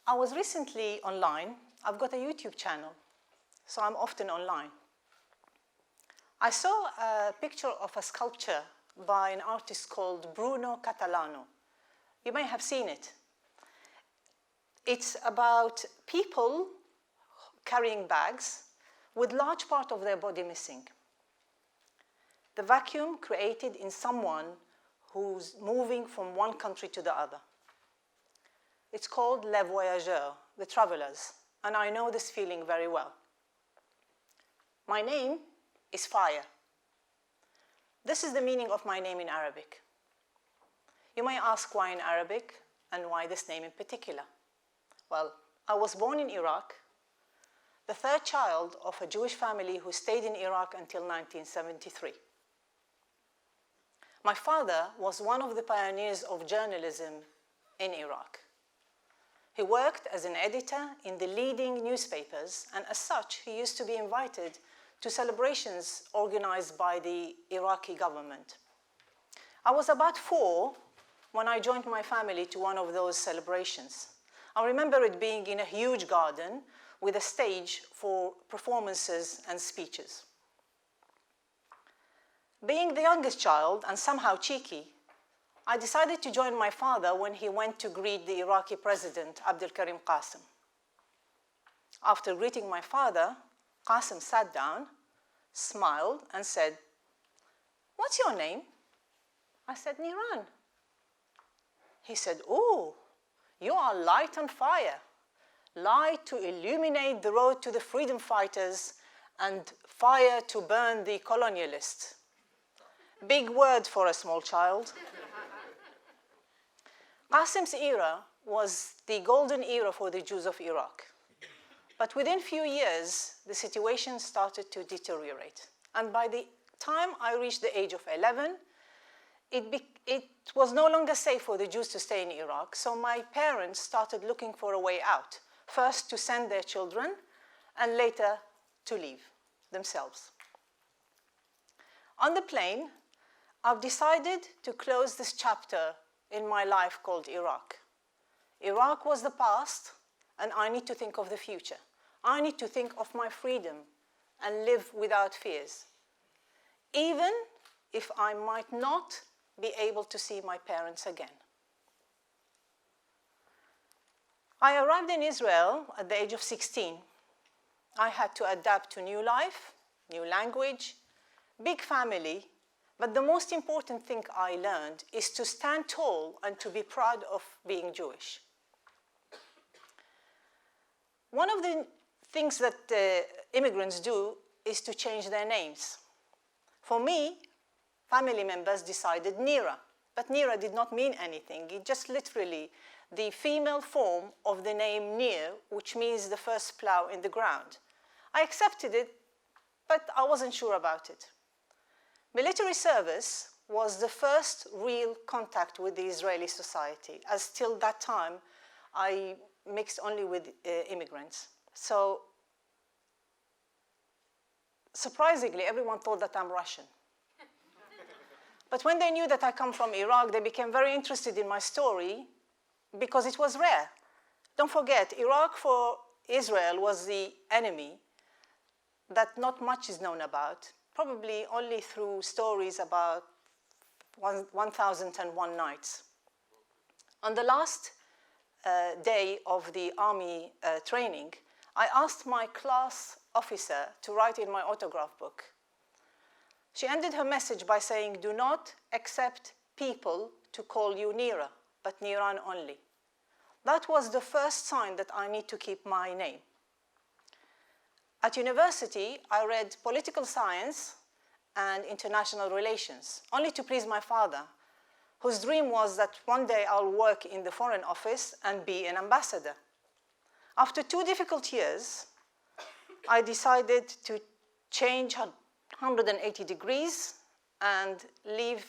I was recently online. I've got a YouTube channel, so I'm often online. I saw a picture of a sculpture by an artist called Bruno Catalano. You may have seen it. It's about people carrying bags with large part of their body missing. The vacuum created in someone who's moving from one country to the other. It's called Les Voyageurs, the travelers, and I know this feeling very well. My name is Fire. This is the meaning of my name in Arabic. You may ask why in Arabic and why this name in particular. Well, I was born in Iraq, the third child of a Jewish family who stayed in Iraq until 1973. My father was one of the pioneers of journalism in Iraq. He worked as an editor in the leading newspapers, and as such, he used to be invited to celebrations organized by the Iraqi government. I was about 4 when I joined my family to one of those celebrations. I remember it being in a huge garden with a stage for performances and speeches. Being the youngest child and somehow cheeky, I decided to join my father when he went to greet the Iraqi president, Abdul Karim Qasim. After greeting my father, Qasim sat down, smiled, and said, "What's your name?" I said, "Niran." He said, "Oh, you are light on fire, light to illuminate the road to the freedom fighters and fire to burn the colonialists." Big word for a small child. Qasim's era was the golden era for the Jews of Iraq. But within few years, the situation started to deteriorate. And by the time I reached the age of 11, it was no longer safe for the Jews to stay in Iraq, so my parents started looking for a way out, first to send their children, and later to leave themselves. On the plane, I've decided to close this chapter in my life called Iraq. Iraq was the past, and I need to think of the future. I need to think of my freedom and live without fears, even if I might not be able to see my parents again. I arrived in Israel at the age of 16. I had to adapt to new life, new language, big family, but the most important thing I learned is to stand tall and to be proud of being Jewish. One of the things that immigrants do is to change their names. For me, family members decided Nira, but Nira did not mean anything. It just literally the female form of the name Nir, which means the first plow in the ground. I accepted it, but I wasn't sure about it. Military service was the first real contact with the Israeli society, as till that time I mixed only with immigrants. So surprisingly, everyone thought that I'm Russian. But when they knew that I come from Iraq, they became very interested in my story because it was rare. Don't forget, Iraq for Israel was the enemy that not much is known about, probably only through stories about 1001 Nights. On the last day of the army training, I asked my class officer to write in my autograph book. She ended her message by saying, "Do not accept people to call you Nira, but Niran only." That was the first sign that I need to keep my name. At university, I read political science and international relations, only to please my father, whose dream was that one day I'll work in the Foreign Office and be an ambassador. After 2 difficult years, I decided to change 180 degrees and leave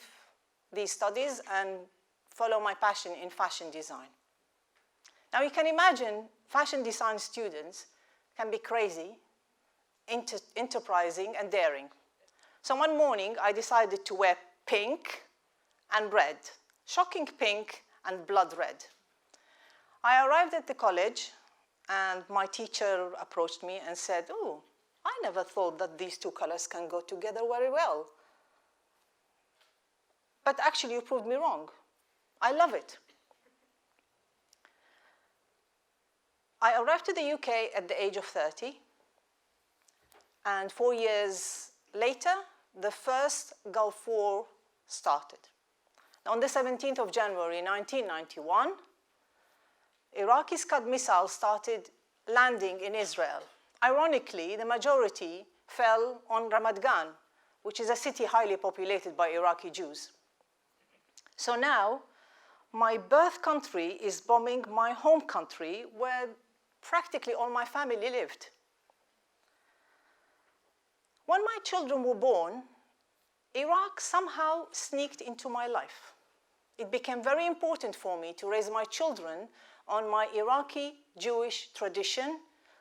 these studies and follow my passion in fashion design. Now you can imagine fashion design students can be crazy, enterprising, and daring. So one morning, I decided to wear pink and red, shocking pink and blood red. I arrived at the college, and my teacher approached me and said, "Oh, I never thought that these two colors can go together very well. But actually, you proved me wrong. I love it." I arrived to the UK at the age of 30, and 4 years later, the first Gulf War started. On the 17th of January 1991, Iraqi Scud missiles started landing in Israel. Ironically, the majority fell on Ramat Gan, which is a city highly populated by Iraqi Jews. So now, my birth country is bombing my home country, where practically all my family lived. When my children were born, Iraq somehow sneaked into my life. It became very important for me to raise my children on my Iraqi Jewish tradition,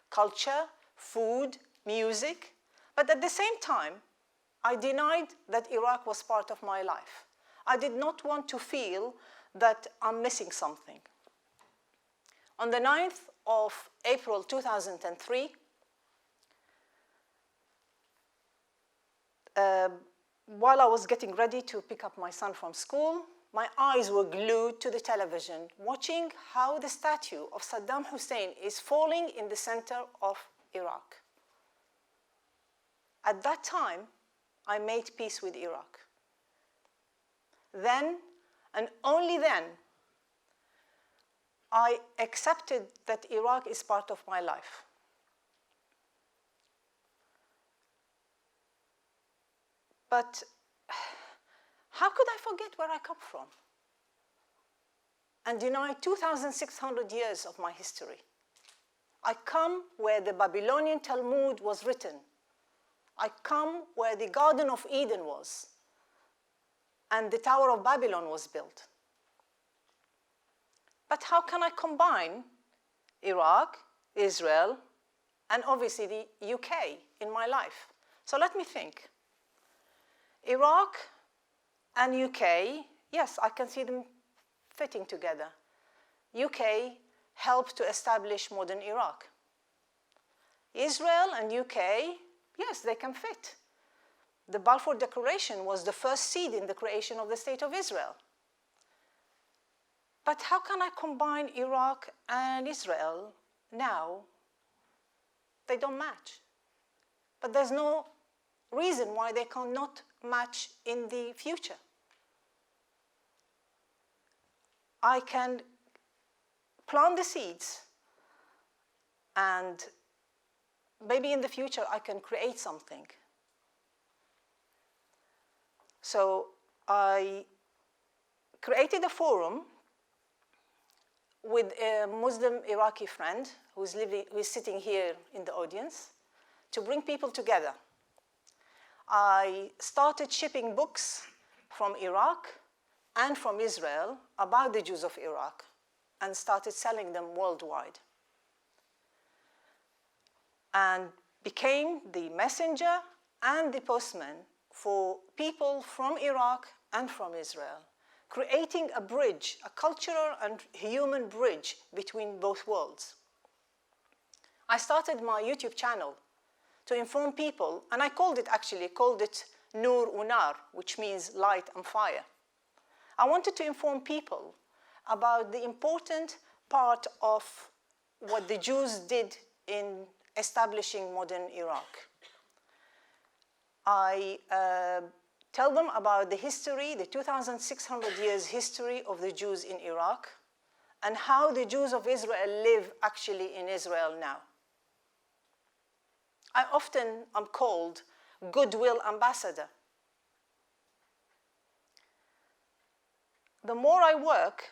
culture, food, music, but at the same time, I denied that Iraq was part of my life. I did not want to feel that I'm missing something. On the 9th of April 2003, while I was getting ready to pick up my son from school, my eyes were glued to the television, watching how the statue of Saddam Hussein is falling in the center of Iraq. At that time, I made peace with Iraq. Then, and only then, I accepted that Iraq is part of my life. But how could I forget where I come from and deny 2,600 years of my history? I come where the Babylonian Talmud was written. I come where the Garden of Eden was and the Tower of Babylon was built. But how can I combine Iraq, Israel, and obviously the UK in my life? So let me think. Iraq and UK, yes, I can see them fitting together. UK helped to establish modern Iraq. Israel and UK, yes, they can fit. The Balfour Declaration was the first seed in the creation of the State of Israel. But how can I combine Iraq and Israel now? They don't match. But there's no reason why they cannot match in the future. I can plant the seeds, and maybe in the future I can create something. So I created a forum with a Muslim Iraqi friend who is sitting here in the audience to bring people together. I started shipping books from Iraq and from Israel about the Jews of Iraq and started selling them worldwide. And became the messenger and the postman for people from Iraq and from Israel, creating a bridge, a cultural and human bridge between both worlds. I started my YouTube channel to inform people, and I called it Nur Unar, which means light and fire. I wanted to inform people about the important part of what the Jews did in establishing modern Iraq. I tell them about the history, the 2,600 years history of the Jews in Iraq, and how the Jews of Israel live actually in Israel now. I often am called goodwill ambassador. The more I work,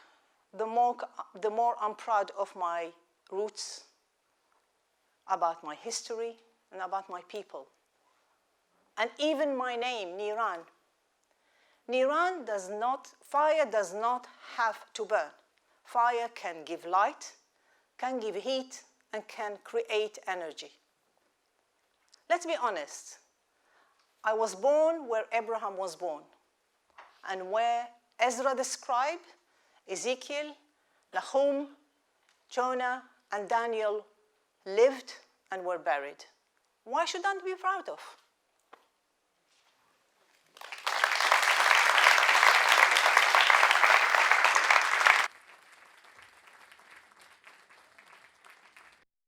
the more I'm proud of my roots, about my history, and about my people. And even my name, Niran. Fire does not have to burn. Fire can give light, can give heat, and can create energy. Let's be honest. I was born where Abraham was born, and where Ezra the scribe, Ezekiel, Nahum, Jonah and Daniel lived and were buried. Why should I be proud of?